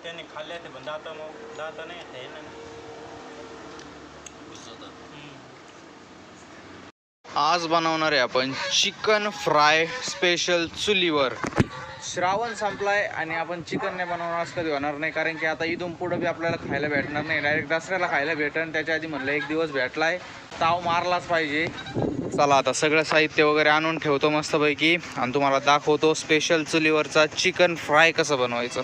त्याने खाल्ले ते पण दाता नाही आहे ना. आज बनवणार आहे आपण चिकन फ्राय स्पेशल चुलीवर. श्रावण संपलाय आणि आपण चिकन नाही बनवणार कधी होणार नाही, कारण की आता इथून पुढं बी आपल्याला खायला भेटणार नाही. डायरेक्ट दसऱ्याला खायला भेटन. त्याच्या आधी म्हणलं एक दिवस भेटलाय, ताव मारलाच पाहिजे. चला आता सगळं साहित्य वगैरे आणून ठेवतो मस्तपैकी आणि तुम्हाला दाखवतो स्पेशल चुलीवरचा चिकन फ्राय कसं बनवायचं.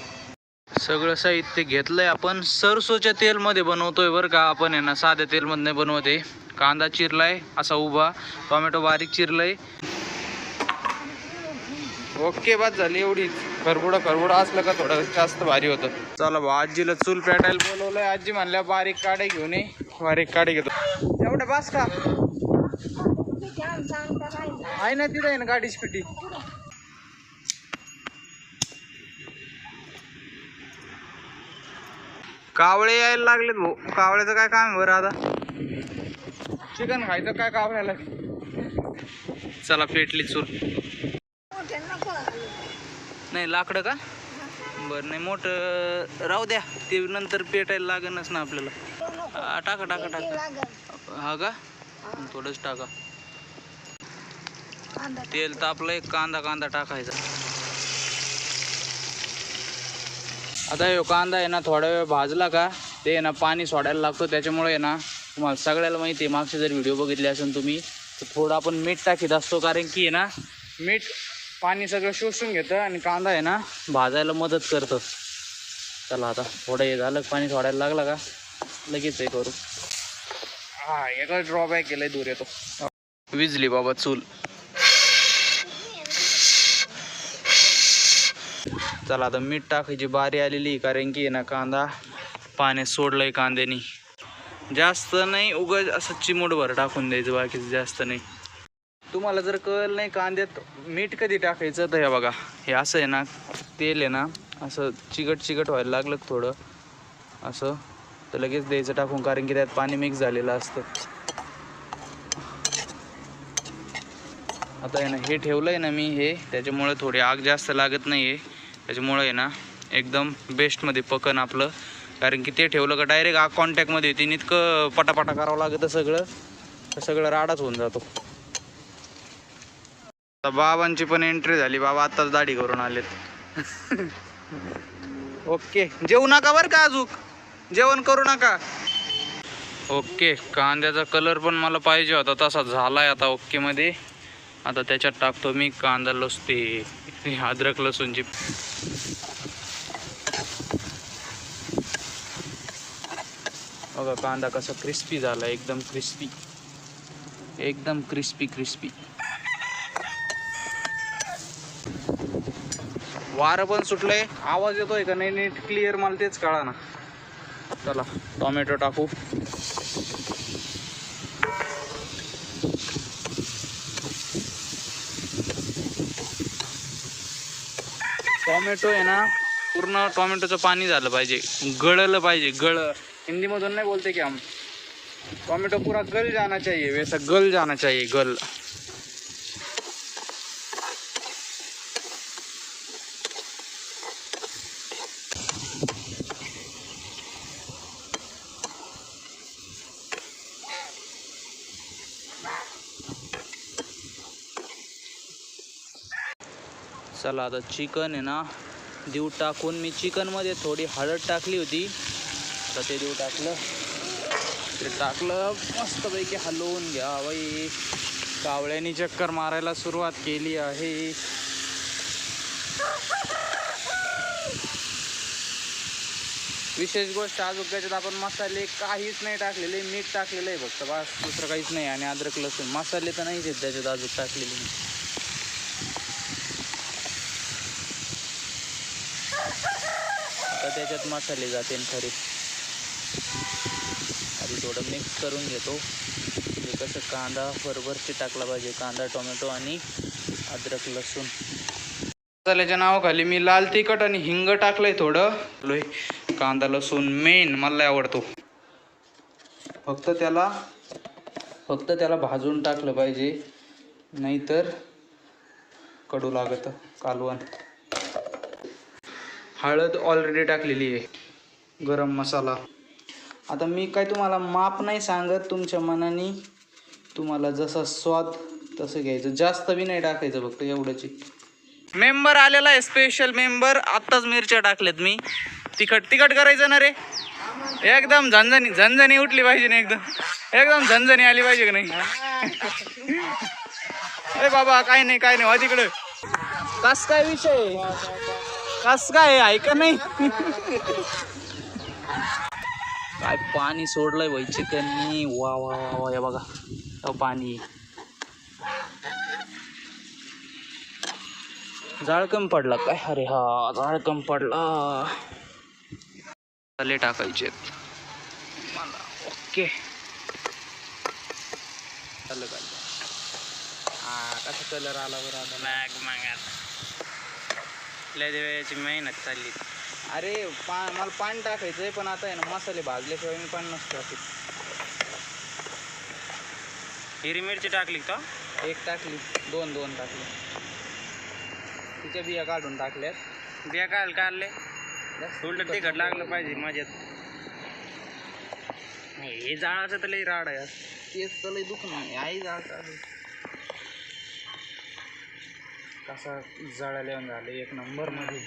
सगळं साहित्य घेतलंय आपण. सरसोच्या तेलमध्ये बनवतोय बरं का आपण, आहे ना साध्या तेलमध्ये नाही बनवते. कांदा चिरलाय असा उभा, टोमॅटो बारीक चिरलंय. ओके, बात झाली एवढीच. खरबुडा असलं का थोडं जास्त भारी होतं. चला भाऊ, आजीला चूल पेटायला बोलवलंय. आजी म्हणल्या बारीक काढे घेऊन ये. बारीक काढे घेतो. एवढं बास का आहे ना, तिथं आहे ना गाडीची पेटी. कावळे यायला लागलेत भाऊ. कावळ्याचं काय काम आहे बरं आता? चिकन खायचं काय कावळ्याला? चला पेटली चूल. नाही लाकडं का? बरं, नाही मोठं राहू द्या, ते नंतर पेटायला लागेलच ना आपल्याला. टाका टाका टाका. हा का? थोडंच टाका. तेल तापलंय, कांदा टाकायचा. आता हे कांदा आहे ना थोडा वेळ भाजला का ते आहे ना पाणी सोडायला लागतो. त्याच्यामुळे आहे ना तुम्हाला सगळ्याला माहिती आहे, मागचे जर व्हिडिओ बघितले असेल तुम्ही, तर थोडं आपण मीठ टाकीत असतो, कारण की आहे ना मीठ पाणी सगळं शोषून घेतं आणि कांदा आहे ना भाजायला मदत करतं. चला आता थोडं हे झालं, पाणी सोडायला लागला का लगेच हे करू. हा, एकच ड्रॉबॅक केलंय, दूर येतो. विजली बाबा चूल. चला आता मीठ टाकायची बारी आलेली, कारण की ना कांदा पाण्यात सोडलंय कांद्यानी. जास्त नाही, उगाच असं चिमूटभर टाकून द्यायचं, बाकीचं जास्त नाही. तुम्हाला जर कळलं नाही कांद्यात मीठ कधी टाकायचं, तर हे बघा, हे असं आहे ना तेल आहे ना असं चिकट व्हायला लागलं थोडं असं, तर लगेच द्यायचं टाकून, कारण की त्यात पाणी मिक्स झालेलं असतं. आता आहे ना हे ठेवलं आहे ना मी, हे त्याच्यामुळे थोडी आग जास्त लागत नाही आहे. त्याच्यामुळे आहे ना एकदम बेस्टमध्ये पकन आपलं, कारण की ते ठेवलं का डायरेक्ट आग कॉन्टॅक्टमध्ये येते. इतकं पटापटा करावं लागतं सगळं राडाच होऊन जातो. आता बाबांची पण एंट्री झाली. बाबा आत्ताच दाढी करून आलेत. ओके, जेवू नका बरं का, अजून जेवण करू नका. ओके, कांद्याचा कलर पण मला पाहिजे होता तसा झालाय आता ओके मध्ये. आता त्याच्यात टाकतो मी कांदा लसते अद्रक लसूणची. बघा कांदा कसा क्रिस्पी झाला, एकदम क्रिस्पी. वारं पण सुटलंय. आवाज येतोय का नाही नीट क्लिअर मला तेच कळा ना. चला टोमॅटो टाकू. टोमॅटो आहे ना पूर्ण टोमॅटोचं पाणी झालं पाहिजे, गळलं पाहिजे. हिंदीमधून नाही बोलते की हम, टोमॅटो पूरा गल जाना चाहिए, वैसा गल जाना चाहिए, गल. चला आता चिकन आहे ना देऊ टाकून. मी चिकनमध्ये थोडी हळद टाकली होती, आता ते देऊ टाकलं. ते टाकलं मस्तपैकी हलवून घ्या बाई. कावळ्यांनी चक्कर मारायला सुरुवात केली आहे. विशेष गोष्ट अजून त्याच्यात आपण मसाले काहीच नाही टाकलेले, मीठ टाकलेलं आहे फक्त, बस दुसरं काहीच नाही. आणि अद्रक लसूण मसाले तर नाहीच आहेत त्याच्यात अजून टाकलेले. आता त्याच्यात मसाले जाते खरे. आधी थोडं मिक्स करून घेतो. हे कसं कांदा बरोबरची टाकला पाहिजे, कांदा टोमॅटो आणि अद्रक लसूण. मसाल्याच्या नावाखाली मी लाल तिखट आणि हिंग टाकलंय थोडं. कांदा लसूण मेन मला आवडतो. फक्त त्याला भाजून टाकलं पाहिजे, नाहीतर कडू लागतं कालवण. हळद ऑलरेडी टाकलेली आहे, गरम मसाला. आता मी काय तुम्हाला माप नाही सांगत, तुमच्या मनाने तुम्हाला जसा स्वाद तसं घ्यायचं, जास्त बी नाही टाकायचं, फक्त एवढंच. मेंबर आलेला आहे, स्पेशल मेंबर. आत्ताच मिरच्या टाकल्यात मी. तिखट करायचं ना रे, एकदम झणझणी उठली पाहिजे ना, एकदम झणझणी आली पाहिजे का नाही. अरे बाबा काय नाही हो तिकडं. कस काय विषय, कस काय ऐका नाही. काय पाणी सोडलंय भाई चिकननी. वा वा वा वा, हे बघा पाणी. जाळ कमी पडला काय. अरे हा, जाळ कमी पडला. मसाले टाकायचे ओके. चाललं हा, कसा कलर आला बरं आता. लय वेळेची मेहनत चालली. अरे मला पाणी टाकायचंय, पण आता आहे ना मसाले भाजल्याशिवाय मी पाणी नसतं टाकत. हिरवी मिरची टाकली का? एक टाकली, दोन टाकली. तिच्या बिया काढून टाकल्यात. बिया काढले उलट तिखट लागलं पाहिजे माझ्यात. हे जाळाचं तर लई राड आहे. तेच तर लई दुख नाही. आई जाळ चालू कसा जळाल्यावर झालं एक नंबर मध्ये.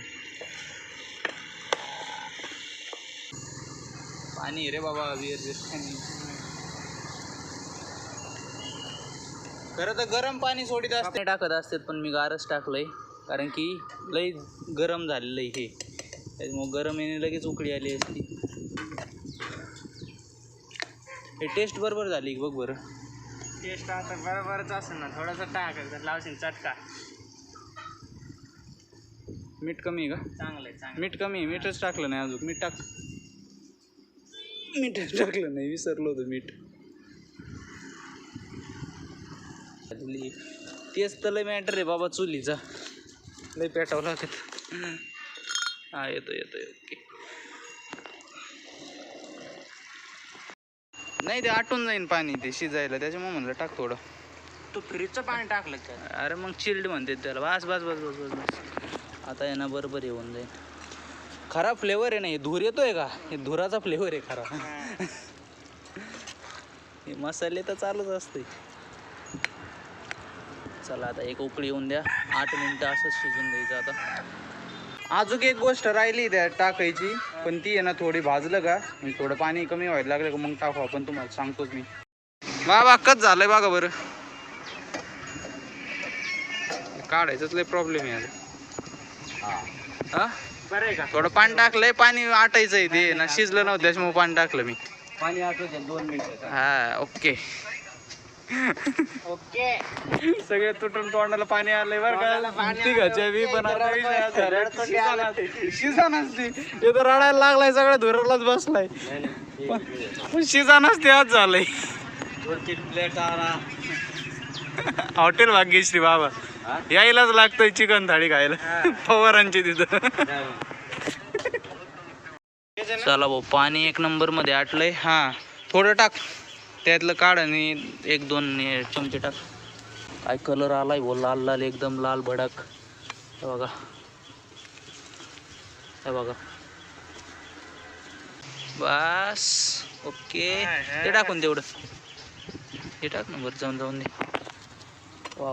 पाणी रे बाबा, खरं तर गरम पाणी सोडित असते, टाकत असतात, पण मी गारच टाकलंय कारण की लई गरम झालेलं आहे हे, त्याच्यामुळे गरम येणे लगेच उकळी आली असती. हे टेस्ट बरोबर झाली बघ बरं. टेस्ट आता बरोबरच असेल ना, थोडंसं टाकायचं, लावशील चटका. मीठ कमी आहे का? चांगलं आहे. मीठ कमी आहे, मीठच टाकलं नाही अजून. मीठच टाकलं नाही, विसरलो होतं मीठ. तेच तर लय मॅटर आहे बाबा चुलीचा, लय पेटावं लागत. हा येतो ओके. नाही ते आटून जाईन पाणी ते शिजायला, त्याच्यामुळे म्हणलं टाक थोडं. तू फ्रीजचं पाणी टाकलं का? अरे मग चिल्ड म्हणते त्याला. बस. आता आहे ना बरोबर येऊन जाईल. खरा फ्लेवर आहे ना, हे धूर येतोय का, हे धुराचा फ्लेवर आहे खरा. हे मसाले तर चालूच असते. चला आता एक उकळी येऊन द्या, 8 मिनटं असंच शिजून द्यायचं. आता अजून एक गोष्ट राहिली त्या टाकायची, पण ती आहे ना थोडी भाजलं का, थोडं पाणी कमी व्हायला लागलं का मग टाकू आपण, तुम्हाला सांगतोच मी. बाबा कच झालंय बघा बरं. काढायचंच लय प्रॉब्लेम आहे. हा बरं आहे का? थोडं पाणी टाकलंय, पाणी आटायचंय ते ना, शिजलं नव्हतं त्याच्यामुळे पाणी टाकलं मी. पाणी आटू द्या 2 मिनिटं. हा ओके. सगळे तुटून तोंडाला पाणी आलंय बरं का. तिघाच्या बी पण शिजा नसते, ते तर रडायला लागलाय, सगळ्या धुरालाच बसलाय. पण शिजा नसते आज झालंय. हॉटेल भाग्यश्री बाबा, यायलाच लागतंय चिकन थाळी खायला पवारांची तिथं. चला भाऊ, पाणी 1 नंबर मध्ये आटलंय. हा थोडं टाक त्यातलं, काढ आणि 1-2 चमचे टाक. काय कलर आलाय भाऊ, लाल एकदम लाल भडक. हे बघा बस ओके. ते टाकून तेवढं हे टाक ना बरं, जाऊन दे. वा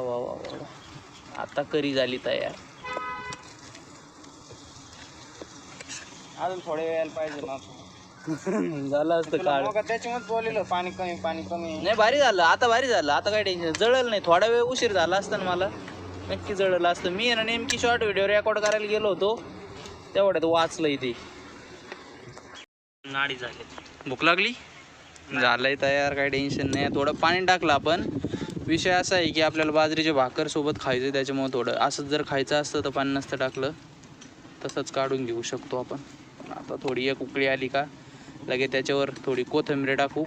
आता करी झाली तयार. अजून थोडे वेळाला पाहिजे ना. झालं असतं काढ. त्याच्यामुळे बोललेलं पाणी कमी. नाही भारी झालं, आता भारी झालं. आता काय टेन्शन, जळलं नाही. थोडा वेळ उशीर झाला असता ना, मला नक्की जळलं असतं. मी ना नेमकी शॉर्ट व्हिडिओ रेकॉर्ड करायला गेलो होतो, तेवढ्यात वाचलं इथे. नाडी झाली, भूक लागली, झालंय तयार, काय टेन्शन नाही. थोडं पाणी टाकलं आपण. विषय असा आहे की आपल्याला बाजरीच्या भाकर सोबत खायचं, त्याच्यामुळे थोडं असंच जर खायचं असतं तर पाणी नसतं टाकलं, तसंच काढून घेऊ शकतो आपण. आता थोडी एक उकळी आली का लगेच त्याच्यावर थोडी कोथिंबीर टाकू,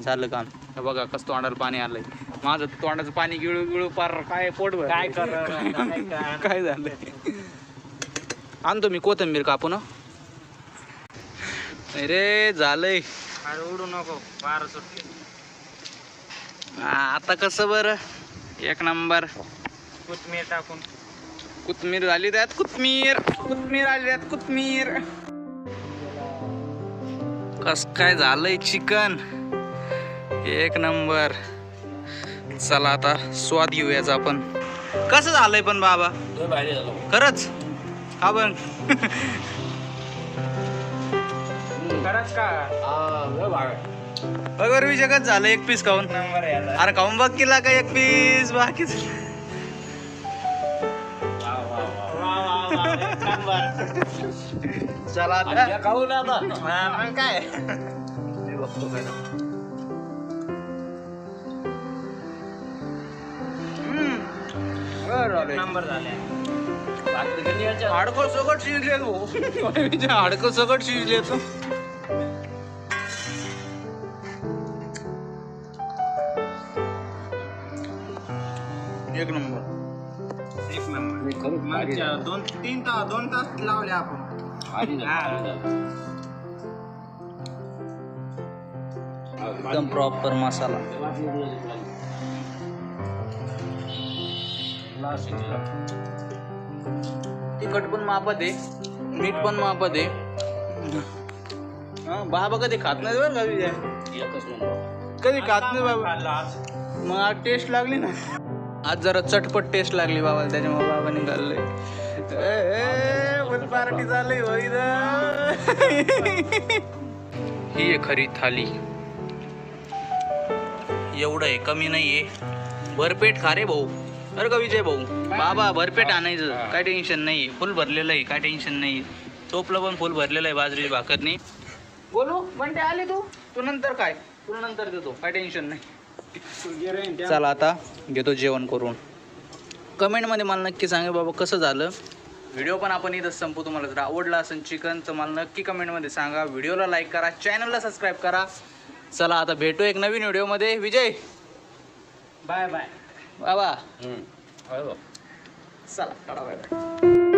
झालं काम. बघा कसं तोंडाला पाणी आलंय माझं. तोंडाचं पाणी गिळू पार काय पोटभर. काय कर काय झालंय. आणतो मी कोथिंबीर कापू ना. रे झालंय. अरे उडू नको, वारं सुटले. आता कसं बरं, 1 नंबर. कोथिंबीर टाकून कोथमीर झाली त्यात, कोथमीर आली त्यात, कोथमीर. कस काय झालंय चिकन, एक नंबर. चला आता स्वाद घेऊयाच आपण. कसं झालंय पण बाबा खरंच? हा पण खरंच का? बघ विजय कसं झालं एक पीस खाऊन. नंबर आहे आता. अरे खाऊन बघ केला का एक पीस बाकीच. वा, एक नंबर. चला आता खाऊ ना आता. हा, मग काय मी बघतो काय. एक नंबर झाले. हाडकं सगळं शिजले भाऊ. हाडकं सगळं शिजले तो. एक नंबर. एक नंबर. 2 तास लावले आपण. एकदम प्रॉपर मसाला. तिखट पण मापत आहे, मीठ पण मापत आहे. बाबा कधी खात नाही बरं का विजय, कधी खात नाही बाबा. मग आज टेस्ट लागली ना, आज जरा चटपट टेस्ट लागली बाबाला, त्याच्यामुळे बाबाने घाललंय. पार्टी झालंय ही आहे खरी थाली. एवढं आहे, कमी नाहीये. भरपेट खा रे भाऊ. अरे का विजय भाऊ, बाबा भरपेट आणायचं, काय टेन्शन नाही. फुल भरलेलं आहे, काय टेन्शन नाही. टोपलं पण फुल भरलेलं आहे बाजरी भाकरनी. बोलू म्हणते आले तू नंतर काय, तुला नंतर देतो, काय टेन्शन नाही. चला आता घेतो जेवण करून. कमेंटमध्ये मला नक्की सांगा बाबा कसं झालं. व्हिडिओ पण आपण इथंच संपू. तुम्हाला जर आवडला असेल चिकन तर मला नक्की कमेंटमध्ये सांगा. व्हिडिओला लाईक करा, चॅनलला सबस्क्राईब करा. चला आता भेटू एक नवीन व्हिडिओमध्ये. विजय बाय बाय बाबा चला बाय बाय.